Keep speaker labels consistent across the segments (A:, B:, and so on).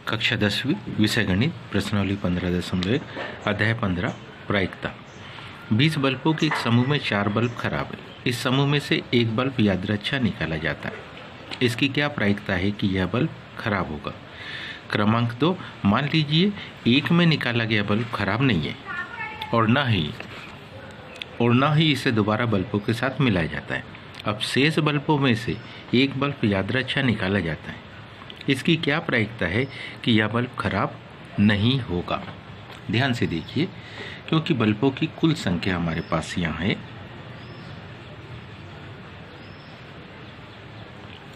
A: कक्षा 10वीं विषय गणित प्रश्नावली 15.1 अध्याय 15 प्रायिकता। 20 बल्बों के एक समूह में 4 बल्ब खराब है। इस समूह में से एक बल्ब यादृच्छा निकाला जाता है। इसकी क्या प्रायिकता है कि यह बल्ब खराब होगा? क्रमांक 2, मान लीजिए एक में निकाला गया बल्ब खराब नहीं है और ना ही इसे दोबारा बल्बों के साथ मिलाया जाता है। अब शेष बल्बों में से एक बल्ब यादृच्छा निकाला जाता है। इसकी क्या प्रायिकता है कि यह बल्ब खराब नहीं होगा? ध्यान से देखिए, क्योंकि बल्बों की कुल संख्या हमारे पास यहाँ है।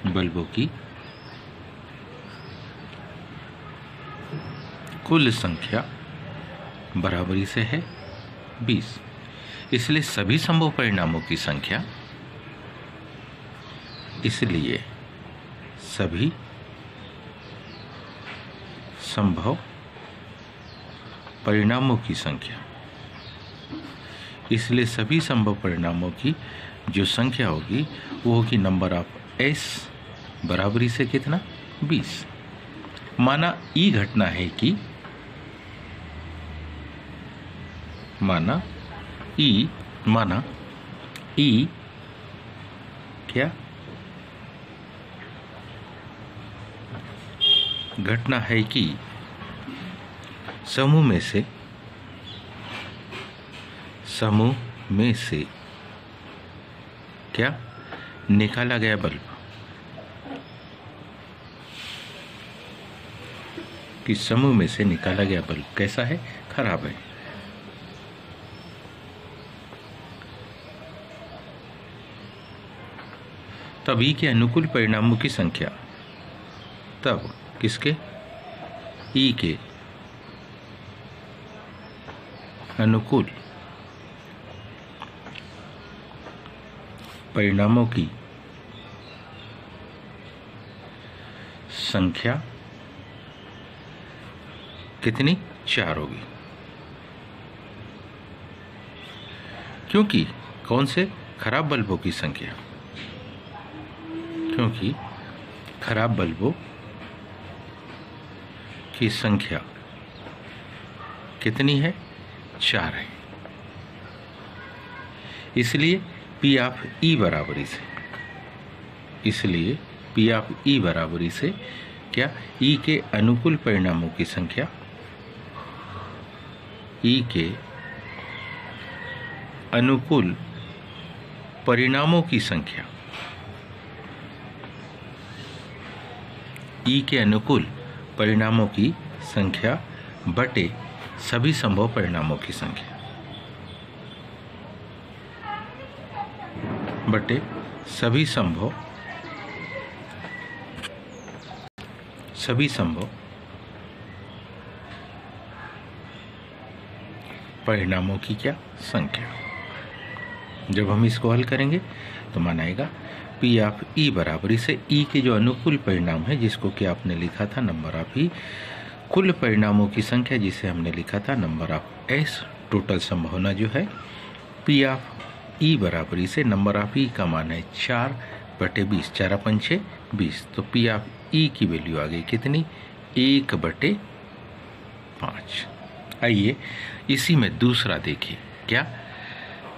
A: बल्बों की कुल संख्या बराबरी से है 20। इसलिए सभी संभव परिणामों की संख्या इसलिए सभी संभव परिणामों की जो संख्या होगी वो होगी नंबर ऑफ एस बराबरी से कितना? 20। माना ई घटना है कि माना ई क्या घटना है कि समूह में से क्या निकाला गया बल्ब कि समूह में से निकाला गया बल्ब कैसा है? खराब है। तब ई के अनुकूल परिणामों की संख्या, तब किसके? ई के अनुकूल परिणामों की संख्या कितनी? 4 होगी। क्योंकि कौन से? खराब बल्बों की संख्या। क्योंकि खराब बल्बों की संख्या कितनी है? 4 है। इसलिए पी ऑफ ई बराबरी से क्या ई के अनुकूल परिणामों की संख्या, ई के अनुकूल परिणामों की संख्या, ई के अनुकूल परिणामों की संख्या बटे सभी संभव परिणामों की संख्या, बटे सभी संभव परिणामों की क्या? संख्या। जब हम इसको हल करेंगे तो मान आएगा पी ऑफ ई बराबरी से ई के जो अनुकूल परिणाम है, जिसको कि आपने लिखा था नंबर ऑफ ई, कुल परिणामों की संख्या जिसे हमने लिखा था नंबर ऑफ एस, टोटल संभावना जो है पी ऑफ ई बराबरी से नंबर ऑफ ई का मान है 4/20, 4×5 = 20। तो पी ऑफ ई की वैल्यू आ गई कितनी? 1/5। आइए इसी में दूसरा देखिए। क्या?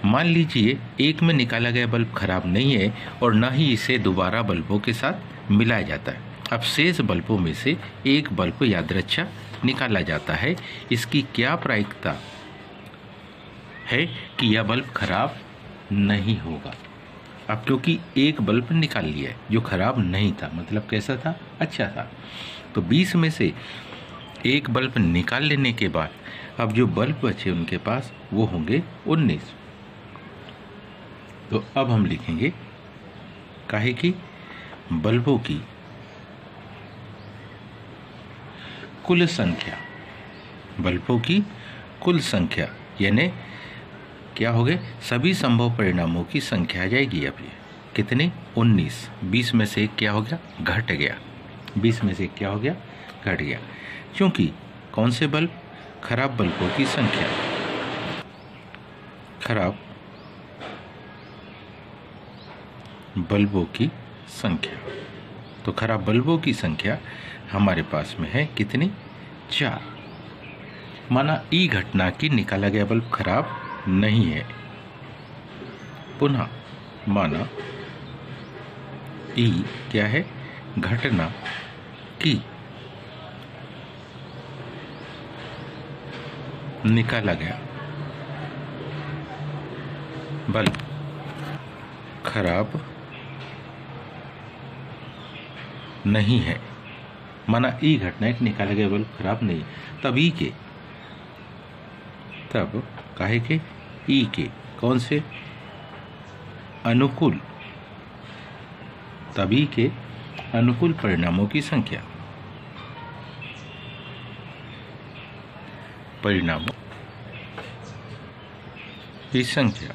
A: मान लीजिए एक में निकाला गया बल्ब खराब नहीं है और ना ही इसे दोबारा बल्बों के साथ मिलाया जाता है। अब शेष बल्बों में से एक बल्ब यादृच्छा निकाला जाता है। इसकी क्या प्रायिकता है कि यह बल्ब खराब नहीं होगा? अब क्योंकि एक बल्ब निकाल लिया है जो खराब नहीं था, मतलब कैसा था? अच्छा था। तो 20 में से एक बल्ब निकाल लेने के बाद अब जो बल्ब बचे उनके पास वो होंगे 19। तो अब हम लिखेंगे काहे कि बल्बों की कुल संख्या यानी क्या हो गए? सभी संभव परिणामों की संख्या आ जाएगी। अब ये कितने? 19। 20 में से एक क्या हो गया? घट गया। 20 में से एक क्या हो गया? घट गया। क्योंकि कौन से बल्ब? खराब बल्बों की संख्या, खराब बल्बों की संख्या। तो खराब बल्बों की संख्या हमारे पास में है कितनी? 4। माना ई घटना की निकाला गया बल्ब खराब नहीं है। पुनः माना ई क्या है? घटना की निकाला गया बल्ब खराब नहीं है। माना ई घटना एक निकाला गया बल्ब खराब नहीं, तब काहे के? ई के कौन से? अनुकूल, तभी के अनुकूल परिणामों की संख्या, परिणामों की संख्या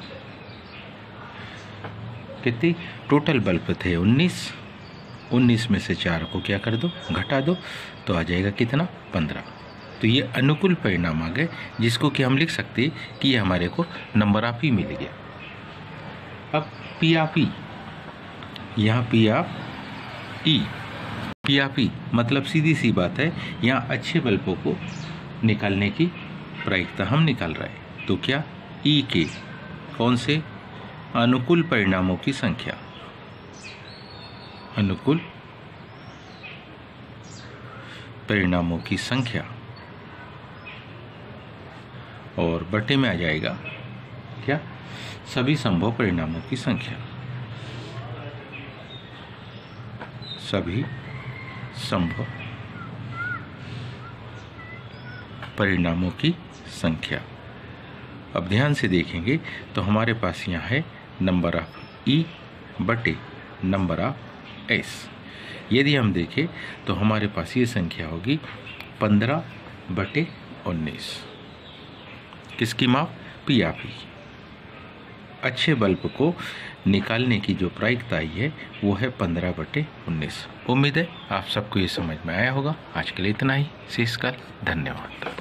A: कितनी? टोटल बल्ब थे 19 में से 4 को क्या कर दो? घटा दो, तो आ जाएगा कितना? 15। तो ये अनुकूल परिणाम आ गए, जिसको कि हम लिख सकते हैं कि ये हमारे को नंबर ऑफ ई मिल गया। अब पी ऑफ ई, यहाँ पी ऑफ ई मतलब सीधी सी बात है, यहाँ अच्छे बल्बों को निकालने की प्रायिकता हम निकाल रहे हैं। तो क्या? ई के कौन से? अनुकूल परिणामों की संख्या, अनुकूल परिणामों की संख्या, और बटे में आ जाएगा क्या? सभी संभव परिणामों की संख्या, सभी संभव परिणामों की संख्या। अब ध्यान से देखेंगे तो हमारे पास यहाँ है नंबर ऑफ ई बटे नंबर ऑफ एस। यदि हम देखें तो हमारे पास ये संख्या होगी 15/19। किसकी माप? पी ऑफ ई। अच्छे बल्ब को निकालने की जो प्रायिकता आई है वो है 15/19। उम्मीद है आप सबको ये समझ में आया होगा। आज के लिए इतना ही। शेषकाल धन्यवाद।